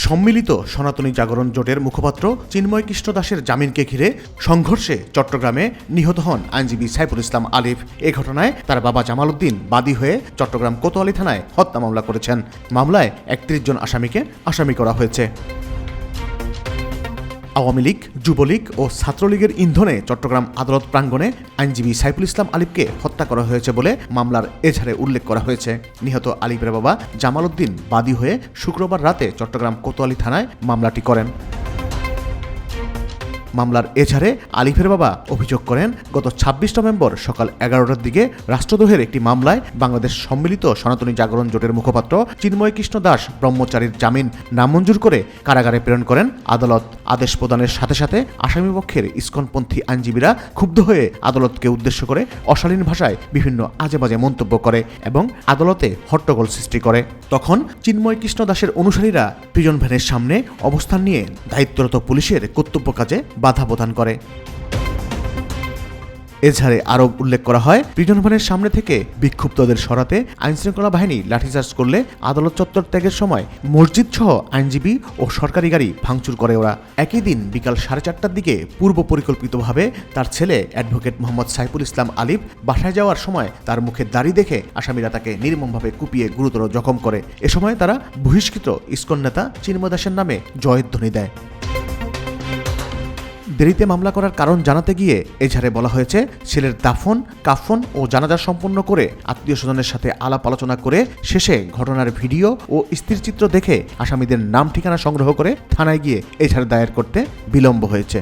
সম্মিলিত সনাতনী জাগরণ জোটের মুখপাত্র চিন্ময় কৃষ্ণ দাসের জামিনকে ঘিরে সংঘর্ষে চট্টগ্রামে নিহত হন আইনজীবী সাইফুল ইসলাম আলিফ। এ ঘটনায় তার বাবা জামাল উদ্দিন বাদী হয়ে চট্টগ্রাম কোতোয়ালি থানায় হত্যা মামলা করেছেন। মামলায় ৩১ জন আসামিকে আসামি করা হয়েছে। আওয়ামী লীগ, যুবলীগ ও ছাত্রলীগের ইন্ধনে চট্টগ্রাম আদালত প্রাঙ্গণে আইনজীবী সাইফুল ইসলাম আলিফকে হত্যা করা হয়েছে বলে মামলার এজাহারে উল্লেখ করা হয়েছে। নিহত আলিফের বাবা জামাল উদ্দিন বাদী হয়ে শুক্রবার রাতে চট্টগ্রাম কোতোয়ালি থানায় মামলাটি করেন। মামলার এজাহারে আলিফের বাবা অভিযোগ করেন, গত ২৬ নভেম্বর সকাল ১১টার দিকে রাষ্ট্রদ্রোহের একটি মামলায় বাংলাদেশ সম্মিলিত সনাতনী জাগরণ জোটের মুখপাত্র চিন্ময় কৃষ্ণ দাস ব্রহ্মচারীর জামিন নামঞ্জুর করে কারাগারে প্রেরণ করেন। আদালত আদেশ প্রদানের সাথে সাথে আসামিপক্ষের ইসকনপন্থী আইনজীবীরা ক্ষুব্ধ হয়ে আদালতকে উদ্দেশ্য করে অশালীন ভাষায় বিভিন্ন আজেবাজে মন্তব্য করে এবং আদালতে হট্টগোল সৃষ্টি করে। তখন চিন্ময় কৃষ্ণ দাসের অনুসারীরা প্রিজন ভ্যানের সামনে অবস্থান নিয়ে দায়িত্বরত পুলিশের কর্তব্য কাজে বাধা প্রদান করে। এজাহারে আরও উল্লেখ করা হয়, প্রিজন ভ্যানের সামনে থেকে বিক্ষুব্ধদের সরাতে আইনশৃঙ্খলা বাহিনী লাঠিচার্জ করলে আদালত চত্বর ত্যাগের সময় মসজিদ সহ আইনজীবী ও সরকারি গাড়ি ভাঙচুর করে ওরা। একই দিন বিকাল 4:30টার দিকে পূর্ব পরিকল্পিতভাবে তার ছেলে অ্যাডভোকেট মোহাম্মদ সাইফুল ইসলাম আলিফ বাসায় যাওয়ার সময় তার মুখে দাড়ি দেখে আসামিরা তাকে নির্মমভাবে কুপিয়ে গুরুতর জখম করে। এ সময় তারা বহিষ্কৃত ইসকন নেতা চিন্ময় দাসের নামে জয়ধ্বনি দেয়। দেরিতে মামলা করার কারণ জানাতে গিয়ে এজাহারে বলা হয়েছে, ছেলের দাফন, কাফন ও জানাজা সম্পন্ন করে আত্মীয় স্বজনের সাথে আলাপ আলোচনা করে শেষে ঘটনার ভিডিও ও স্থিরচিত্র দেখে আসামিদের নাম ঠিকানা সংগ্রহ করে থানায় গিয়ে এজাহার দায়ের করতে বিলম্ব হয়েছে।